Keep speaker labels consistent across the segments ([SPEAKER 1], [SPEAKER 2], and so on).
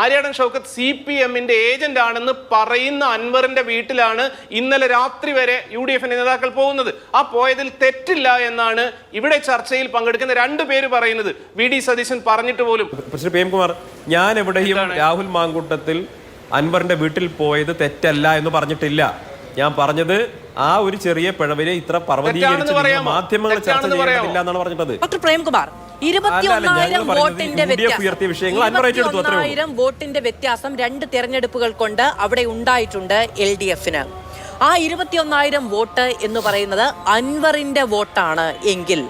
[SPEAKER 1] Aryadan Shoukath CPM-ന്റെ agent ആണെന്ന് പറയുന്ന അൻവറിന്റെ വീട്ടിലാണ് ഇന്നലെ രാത്രി വരെ UDF നേതാക്കൾ പോകുന്നത്. ആ പോയതിൽ തെറ്റില്ല എന്നാണ് ഇവിടെ ചർച്ചയിൽ പങ്കെടുക്കുന്ന രണ്ടുപേര് പറയുന്നത്. VD സതീശൻ പറഞ്ഞിട്ട് പോലും.
[SPEAKER 2] പ്രേംകുമാർ, ഞാൻ എവിടെയും രാഹുൽ മാങ്കൂട്ടത്തിൽ അൻവറിന്റെ വീട്ടിൽ പോയത് തെറ്റല്ല എന്ന് പറഞ്ഞിട്ടില്ല. ഞാൻ പറഞ്ഞത് ആ ഒരു ചെറിയ പിഴവിനെ ഇത്ര പർവ്വതീകരിച്ച് മാധ്യമങ്ങൾ ചർച്ച ചെയ്യേണ്ടതില്ല എന്നാണ് പറഞ്ഞത്.
[SPEAKER 3] ഡോക്ടർ പ്രേംകുമാർ, 21,000 വോട്ടിന്റെ വ്യത്യാസം 2 തെരഞ്ഞെടുപ്പുകൾ കൊണ്ട് അവിടെ ഉണ്ടായിട്ടുണ്ട് LDF-ന്. ആ 21,000 വോട്ട് എന്ന് പറയുന്നത് അൻവറിന്റെ വോട്ടാണ് എങ്കിൽ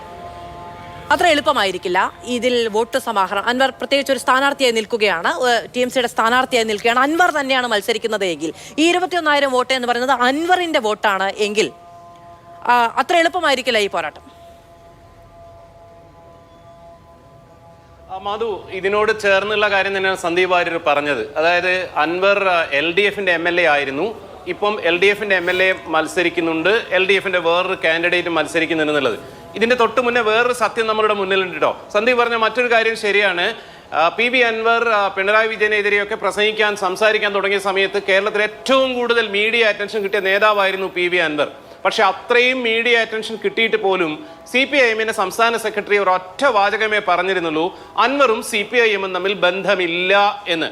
[SPEAKER 3] അത്ര എളുപ്പമായിരിക്കില്ല ഇതിൽ വോട്ട് സമാഹരണം. അൻവർ പ്രത്യേകിച്ച് ഒരു സ്ഥാനാർത്ഥിയായി നിൽക്കുകയാണ്, TMCയുടെ സ്ഥാനാർത്ഥിയായി നിൽക്കുകയാണ്. അൻവർ തന്നെയാണ് മത്സരിക്കുന്നത് എങ്കിൽ ഈ 21,000 വോട്ട് എന്ന് പറയുന്നത് അൻവറിന്റെ വോട്ടാണ് എങ്കിൽ അത്ര എളുപ്പമായിരിക്കില്ല ഈ പോരാട്ടം.
[SPEAKER 1] മാധു, ഇതിനോട് ചേർന്നുള്ള കാര്യം തന്നെയാണ് സന്ദീപ് വാര്യർ പറഞ്ഞത്. അതായത് അൻവർ LDF-ന്റെ MLA ആയിരുന്നു, ഇപ്പം LDF-ന്റെ MLA മത്സരിക്കുന്നുണ്ട്, LDF-ന്റെ വേറൊരു കാൻഡിഡേറ്റ് മത്സരിക്കുന്നുണ്ട് എന്നുള്ളത്. ഇതിന്റെ തൊട്ട് മുന്നേ വേറൊരു സത്യം നമ്മളുടെ മുന്നിലുണ്ട് കേട്ടോ. സന്ദീപ് പറഞ്ഞ മറ്റൊരു കാര്യം ശരിയാണ്. PV അൻവർ പിണറായി വിജയനെതിരെയൊക്കെ പ്രസംഗിക്കാൻ സംസാരിക്കാൻ തുടങ്ങിയ സമയത്ത് കേരളത്തിൽ ഏറ്റവും കൂടുതൽ മീഡിയ അറ്റൻഷൻ കിട്ടിയ നേതാവായിരുന്നു PV അൻവർ. പക്ഷെ അത്രയും മീഡിയ അറ്റൻഷൻ കിട്ടിയിട്ട് പോലും CPIM-ന്റെ സംസ്ഥാന സെക്രട്ടറി ഒരു ഒറ്റ വാചകമേ പറഞ്ഞിരുന്നുള്ളൂ, അൻവറും CPIM-ഉം തമ്മിൽ ബന്ധമില്ല എന്ന്.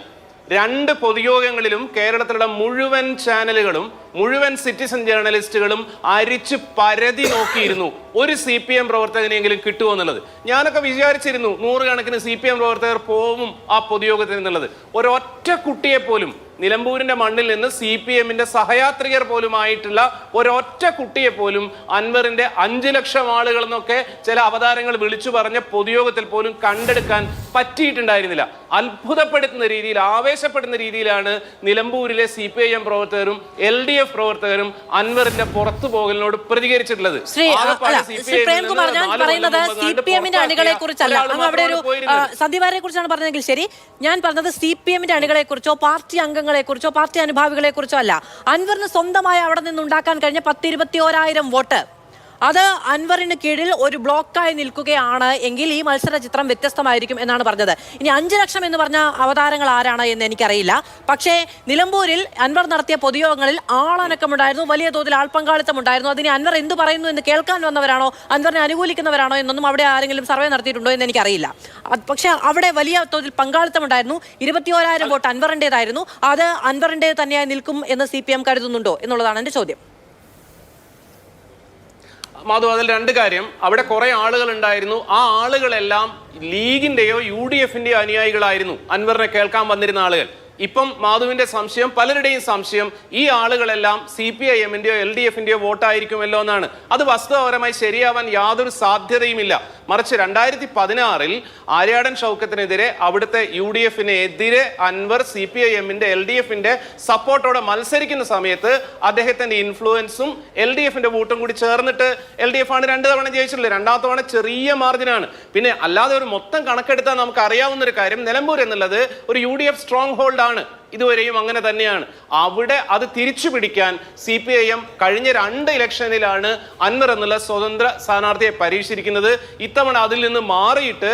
[SPEAKER 1] 2 പൊതുയോഗങ്ങളിലും കേരളത്തിലുള്ള മുഴുവൻ ചാനലുകളും മുഴുവൻ സിറ്റിസൺ ജേർണലിസ്റ്റുകളും അരിച്ച് പരതി നോക്കിയിരുന്നു ഒരു CPM പ്രവർത്തകനെങ്കിലും കിട്ടുമോ എന്നുള്ളത്. ഞാനൊക്കെ വിചാരിച്ചിരുന്നു 100 കണക്കിന് CPM പ്രവർത്തകർ പോവും ആ പൊതുയോഗത്തിൽ എന്നുള്ളത്. ഒരൊറ്റ കുട്ടിയെ പോലും നിലമ്പൂരിന്റെ മണ്ണിൽ നിന്ന് CPM-ന്റെ സഹയാത്രികർ പോലുമായിട്ടുള്ള ഒരൊറ്റ കുട്ടിയെ പോലും അൻവറിന്റെ 5 ലക്ഷം ആളുകൾ എന്നൊക്കെ ചില അവതാരങ്ങൾ വിളിച്ചു പറഞ്ഞ പൊതുയോഗത്തിൽ പോലും കണ്ടെടുക്കാൻ പറ്റിയിട്ടുണ്ടായിരുന്നില്ല. അത്ഭുതപ്പെടുത്തുന്ന രീതിയിൽ, ആവേശപ്പെടുന്ന രീതിയിലാണ് നിലമ്പൂരിലെ CPIM പ്രവർത്തകരും LDF പ്രവർത്തകരും അൻവറിന്റെ പുറത്തു പോകലിനോട് പ്രതികരിച്ചിട്ടുള്ളത്.
[SPEAKER 3] പ്രേംകുമാർ, ഞാൻ പറയുന്നത് CPM-ന്റെ അണികളെ കുറിച്ചല്ല, അങ്ങ് അവിടെ ഒരു സന്ദീപാരെ കുറിച്ചാണ് പറഞ്ഞതെങ്കിൽ ശരി. ഞാൻ പറഞ്ഞത് CPM-ന്റെ അണികളെ കുറിച്ചോ പാർട്ടി അംഗങ്ങളെ കുറിച്ചോ പാർട്ടി അനുഭാവികളെ കുറിച്ചോ അല്ല. അൻവറിന് സ്വന്തമായി അവിടെ നിന്നുണ്ടാക്കാൻ കഴിഞ്ഞ 10-21,000 വോട്ട് അത് അൻവറിന് കീഴിൽ ഒരു ബ്ലോക്കായി നിൽക്കുകയാണ് എങ്കിൽ ഈ മത്സര ചിത്രം വ്യത്യസ്തമായിരിക്കും എന്നാണ് പറഞ്ഞത്. ഇനി 5 ലക്ഷം എന്ന് പറഞ്ഞ അവതാരങ്ങൾ ആരാണ് എന്ന് എനിക്കറിയില്ല. പക്ഷേ നിലമ്പൂരിൽ അൻവർ നടത്തിയ പൊതുയോഗങ്ങളിൽ ആളനക്കമുണ്ടായിരുന്നു, വലിയ തോതിൽ ആൾ പങ്കാളിത്തം ഉണ്ടായിരുന്നു. അതിന് അൻവർ എന്ത് പറയുന്നു എന്ന് കേൾക്കാൻ വന്നവരാണോ അൻവറിനെ അനുകൂലിക്കുന്നവരാണോ എന്നൊന്നും അവിടെ ആരെങ്കിലും സർവേ നടത്തിയിട്ടുണ്ടോ എന്ന് എനിക്കറിയില്ല. പക്ഷേ അവിടെ വലിയ തോതിൽ പങ്കാളിത്തം ഉണ്ടായിരുന്നു. 21,000 വോട്ട് അൻവറിൻ്റെതായിരുന്നു. അത് അൻവറിൻ്റെ തന്നെയായി നിൽക്കും എന്ന് CPM കരുതുന്നുണ്ടോ എന്നുള്ളതാണ് എൻ്റെ ചോദ്യം.
[SPEAKER 1] മാധു, അതിൽ 2 കാര്യം. അവിടെ കുറെ ആളുകൾ ഉണ്ടായിരുന്നു. ആ ആളുകളെല്ലാം ലീഗിന്റെയോ UDF-ന്റെയോ അനുയായികളായിരുന്നു, അൻവറിനെ കേൾക്കാൻ വന്നിരുന്ന ആളുകൾ. ഇപ്പം മാധുവിന്റെ സംശയം, പലരുടെയും സംശയം, ഈ ആളുകളെല്ലാം CPIM-ന്റെയോ LDF-ന്റെയോ വോട്ടായിരിക്കുമല്ലോ എന്നാണ്. അത് വസ്തുതാപരമായി ശരിയാവാൻ യാതൊരു സാധ്യതയുമില്ല. മറിച്ച് 2016-ൽ ആര്യാടൻ ഷൗക്കത്തിനെതിരെ അവിടുത്തെ UDF-നെതിരെ അൻവർ CPIM-ന്റെ LDF-ന്റെ സപ്പോർട്ടോടെ മത്സരിക്കുന്ന സമയത്ത് അദ്ദേഹത്തിന്റെ ഇൻഫ്ലുവൻസും LDF-ന്റെ വോട്ടും കൂടി ചേർന്നിട്ട് LDF-ആണ് 2 തവണ ജയിച്ചിട്ടുള്ളത്. 2ാമത്തെ തവണ ചെറിയ മാർജിനാണ്. പിന്നെ അല്ലാതെ ഒരു മൊത്തം കണക്കെടുത്താൽ നമുക്ക് അറിയാവുന്ന ഒരു കാര്യം, നിലമ്പൂർ എന്നുള്ളത് ഒരു UDF സ്ട്രോങ് ഹോൾഡ് ആണ്. ഇതുവരെയും അങ്ങനെ തന്നെയാണ്. അവിടെ അത് തിരിച്ചു പിടിക്കാൻ CPIM കഴിഞ്ഞ 2 ഇലക്ഷനിലാണ് അൻവർ എന്നുള്ള സ്വതന്ത്ര സ്ഥാനാർത്ഥിയെ പരീക്ഷിച്ചിരിക്കുന്നത്. ഇത്തവണ അതിൽ നിന്ന് മാറിയിട്ട്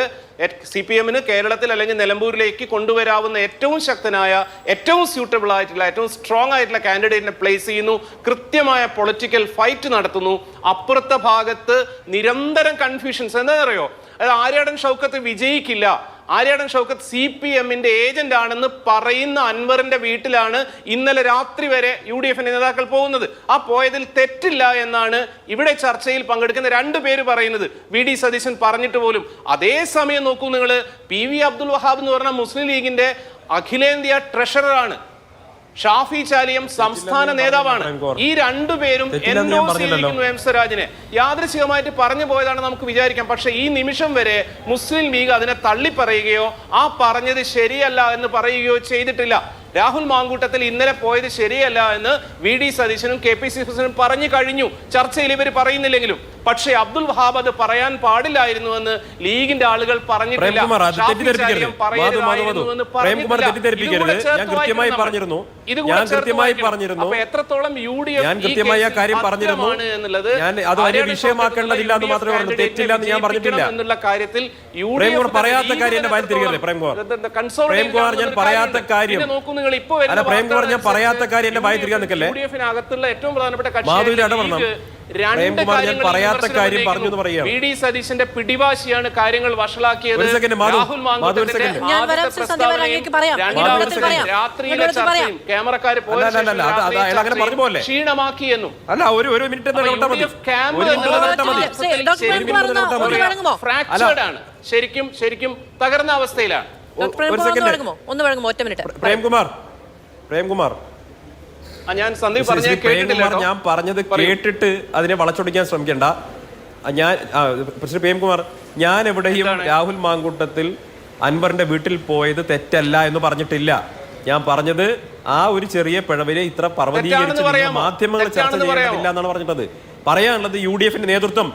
[SPEAKER 1] CPM-ന് കേരളത്തിൽ അല്ലെങ്കിൽ നിലമ്പൂരിലേക്ക് കൊണ്ടുവരാവുന്ന ഏറ്റവും ശക്തനായ, ഏറ്റവും സ്യൂട്ടബിൾ ആയിട്ടുള്ള, ഏറ്റവും സ്ട്രോങ് ആയിട്ടുള്ള കാൻഡിഡേറ്റിനെ പ്ലേസ് ചെയ്യുന്നു. കൃത്യമായ പൊളിറ്റിക്കൽ ഫൈറ്റ് നടത്തുന്നു. അപ്പുറത്തെ ഭാഗത്ത് നിരന്തരം കൺഫ്യൂഷൻസ്. എന്താ അറിയോ, അത് ആര്യാടൻ ഷൗക്കത്ത് വിജയിക്കില്ല, ആര്യാടൻ ഷൗക്കത്ത് CPM-ന്റെ ഏജന്റ് ആണെന്ന് പറയുന്ന അൻവറിന്റെ വീട്ടിലാണ് ഇന്നലെ രാത്രി വരെ UDF നേതാക്കൾ പോകുന്നത്. ആ പോയതിൽ തെറ്റില്ല എന്നാണ് ഇവിടെ ചർച്ചയിൽ പങ്കെടുക്കുന്ന 2 പേര് പറയുന്നത്. VD സതീശൻ പറഞ്ഞിട്ട് പോലും. അതേസമയം നോക്കൂ നിങ്ങൾ, PV അബ്ദുൽ വഹാബ് എന്ന് പറഞ്ഞ മുസ്ലിം ലീഗിന്റെ അഖിലേന്ത്യാ ട്രഷററാണ്. ഷാഫി ചാലിയം സംസ്ഥാന നേതാവാണ്. ഈ 2 പേരും എം സ്വരാജിനെ യാദൃശികമായിട്ട് പറഞ്ഞു പോയതാണ് നമുക്ക് വിചാരിക്കാം. പക്ഷെ ഈ നിമിഷം വരെ മുസ്ലിം ലീഗ് അതിനെ തള്ളിപ്പറയുകയോ ആ പറഞ്ഞത് ശരിയല്ല എന്ന് പറയുകയോ ചെയ്തിട്ടില്ല. രാഹുൽ മാങ്കൂട്ടത്തിൽ ഇന്നലെ പോയത് ശരിയല്ല എന്ന് VD സതീശനും KPCC പറഞ്ഞു കഴിഞ്ഞു. ചർച്ചയിൽ ഇവർ പറയുന്നില്ലെങ്കിലും. പക്ഷേ അബ്ദുൽ വഹാബ് അത് പറയാൻ പാടില്ലായിരുന്നുവെന്ന് ലീഗിന്റെ ആളുകൾ പറഞ്ഞിട്ടില്ല. എത്രത്തോളം
[SPEAKER 2] വിഷയമാക്കേണ്ടതില്ല എന്ന് മാത്രമേ പറഞ്ഞു. തെറ്റില്ല എന്ന് ഞാൻ പറഞ്ഞിട്ടില്ല
[SPEAKER 1] എന്നുള്ള കാര്യത്തിൽ
[SPEAKER 2] പറയാത്ത കാര്യം എന്റെ വായിൽ തിരികെ പ്രേംകുമാർ ഞാൻ പറയാത്ത കാര്യം അല്ല പ്രേംകുമാർ ഞാൻ പറയാത്ത കാര്യം എന്റെ വായിൽ തിരികാൻ നിൽക്കല്ലേ.
[SPEAKER 1] ഏറ്റവും പ്രധാനപ്പെട്ട
[SPEAKER 2] മാധുവിന്റെ ഇടപെടണം. പ്രേംകുമാർ ഞാൻ പറയാത്ത കാര്യം പറഞ്ഞു എന്ന് പറയാം.
[SPEAKER 1] VD സതീശന്റെ പിടിവാശിയാണ് കാര്യങ്ങൾ വഷളാക്കിയത്. രാഹുൽ രാത്രിയിലെ ചർച്ചയും ക്യാമറക്കാര് ക്ഷീണമാക്കി എന്നും
[SPEAKER 2] അല്ല ഒരു മിനിറ്റ്
[SPEAKER 1] ഫ്രാക്ചേർഡ് ആണ്. ശരിക്കും തകർന്ന അവസ്ഥയിലാണ്.
[SPEAKER 2] പ്രേംകുമാർ
[SPEAKER 1] ഞാൻ സന്ദീപ്
[SPEAKER 2] ഞാൻ പറഞ്ഞത് കേട്ടിട്ട് അതിനെ വളച്ചൊടിക്കാൻ ശ്രമിക്കണ്ട. പ്രേംകുമാർ ഞാൻ എവിടെയും രാഹുൽ മാങ്കൂട്ടത്തിൽ അൻവറിന്റെ വീട്ടിൽ പോയത് തെറ്റല്ല എന്ന് പറഞ്ഞിട്ടില്ല. ഞാൻ പറഞ്ഞത് ആ ഒരു ചെറിയ പിഴവിനെ ഇത്ര പർവ്വതീകരിച്ച് മാധ്യമങ്ങൾ ചർച്ച ചെയ്യേണ്ടതില്ല എന്നാണ് പറഞ്ഞിട്ടത്. പറയാനുള്ളത് UDFന്റെ നേതൃത്വം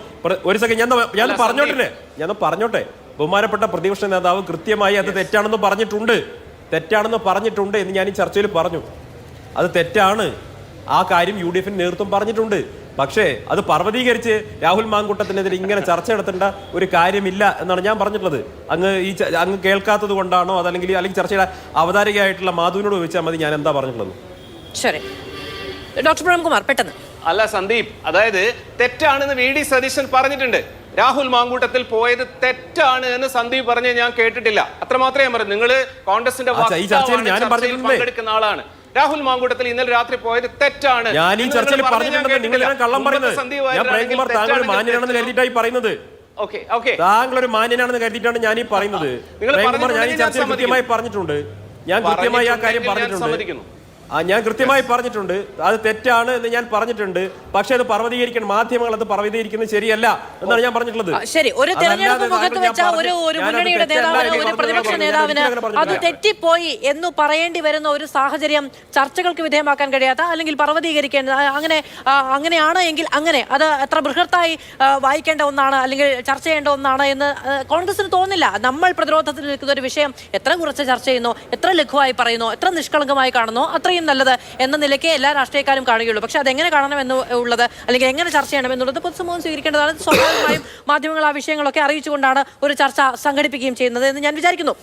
[SPEAKER 2] ഒരു സെക്കൻഡ് ഞാൻ പറഞ്ഞോട്ടെ. ബഹുമാനപ്പെട്ട പ്രതിപക്ഷ നേതാവ് കൃത്യമായി അത് തെറ്റാണെന്ന് പറഞ്ഞിട്ടുണ്ട് എന്ന് ഞാൻ ഈ ചർച്ചയിൽ പറഞ്ഞു. അത് തെറ്റാണ്. ആ കാര്യം UDFന്റെ നേതൃത്വം പറഞ്ഞിട്ടുണ്ട്. പക്ഷേ അത് പർവ്വതീകരിച്ച് രാഹുൽ മാങ്കൂട്ടത്തിനെതിരെ ഇങ്ങനെ ചർച്ച നടത്തേണ്ട ഒരു കാര്യമില്ല എന്നാണ് ഞാൻ പറഞ്ഞിട്ടുള്ളത്. അങ്ങ് കേൾക്കാത്തത് കൊണ്ടാണോ അതല്ലെങ്കിൽ ചർച്ചയുടെ അവതാരികയായിട്ടുള്ള മാധുവിനോട് ചോദിച്ചാൽ മതി ഞാൻ എന്താ പറഞ്ഞിട്ടുള്ളത്.
[SPEAKER 3] ശരി ഡോക്ടർ പ്രേംകുമാർ പെട്ടെന്ന്.
[SPEAKER 1] അല്ല സന്ദീപ്, അതായത് തെറ്റാണെന്ന് VD സതീശൻ പറഞ്ഞിട്ടുണ്ട്. രാഹുൽ മാങ്കൂട്ടത്തിൽ പോയത് തെറ്റാണ് എന്ന് സന്ദീപ് പറഞ്ഞ് ഞാൻ കേട്ടിട്ടില്ല. അത്ര മാത്രമേ ഞാൻ പറഞ്ഞു. നിങ്ങൾ കോൺഗ്രസിന്റെ പങ്കെടുക്കുന്ന ആളാണ്. രാഹുൽ മാങ്കൂട്ടത്തിൽ ഇന്നലെ രാത്രി പോയത് തെറ്റാണ്.
[SPEAKER 2] ഞാൻ ഈ ചർച്ചയിൽ പറഞ്ഞിട്ടുണ്ടെന്ന് നിങ്ങൾ കള്ളം പറയുന്നത്. താങ്കൾ മാന്യനാണെന്ന് കരുതിയിട്ടായി പറയുന്നത്. താങ്കൾ ഒരു മാന്യനാണെന്ന് കരുതിയിട്ടാണ് ഞാൻ ഈ പറയുന്നത്. ഞാൻ ഈ ചർച്ചയിൽ കൃത്യമായി പറഞ്ഞിട്ടുണ്ട്. ഞാൻ കൃത്യമായി ആ കാര്യം പറഞ്ഞിട്ടുണ്ട്. ഞാൻ കൃത്യമായി പറഞ്ഞിട്ടുണ്ട്. അത് തെറ്റാണ് എന്ന് ഞാൻ പറഞ്ഞിട്ടുണ്ട്. പക്ഷെ അത് പർവ്വതീകരിക്കണം. മാധ്യമങ്ങൾ അത് പർവ്വതീകരിക്കുന്നത് ശരിയല്ല എന്നാണ് ഞാൻ പറഞ്ഞിട്ടുള്ളത്.
[SPEAKER 3] ശരി, ഒരു തെരഞ്ഞെടുപ്പ് മുഖത്ത് വെച്ച ഒരു മുന്നണിയുടെ നേതാവിന്, ഒരു പ്രതിപക്ഷ നേതാവിന് അത് തെറ്റിപ്പോയി എന്ന് പറയേണ്ടി വരുന്ന ഒരു സാഹചര്യം ചർച്ചകൾക്ക് വിധേയമാക്കാൻ കഴിയാത്ത അല്ലെങ്കിൽ പർവ്വതീകരിക്കേണ്ട അങ്ങനെയാണ് എങ്കിൽ അങ്ങനെ അത് എത്ര ബൃഹത്തായി വായിക്കേണ്ട ഒന്നാണ് അല്ലെങ്കിൽ ചർച്ച ചെയ്യേണ്ട ഒന്നാണ് എന്ന് കോൺഗ്രസിന് തോന്നില്ല. നമ്മൾ പ്രതിരോധത്തിൽ നിൽക്കുന്ന ഒരു വിഷയം എത്ര കുറച്ച് ചർച്ച ചെയ്യുന്നു, എത്ര ലഘുവായി പറയുന്നു, എത്ര നിഷ്കളങ്കമായി കാണുന്നു, അത്രയും നല്ലത് എന്ന നിലയ്ക്ക് എല്ലാ രാഷ്ട്രീയക്കാരും കാണുകയുള്ളൂ. പക്ഷെ അതെങ്ങനെ കാണണം എന്നുള്ളത് അല്ലെങ്കിൽ എങ്ങനെ ചർച്ച ചെയ്യണം എന്നുള്ളത് പൊതുസമൂഹം സ്വീകരിക്കേണ്ടതാണ്. സ്വാഭാവികമായും മാധ്യമങ്ങൾ ആ വിഷയങ്ങളൊക്കെ അറിയിച്ചുകൊണ്ടാണ് ഒരു ചർച്ച സംഘടിപ്പിക്കുകയും ചെയ്യുന്നത് എന്ന് ഞാൻ വിചാരിക്കുന്നു.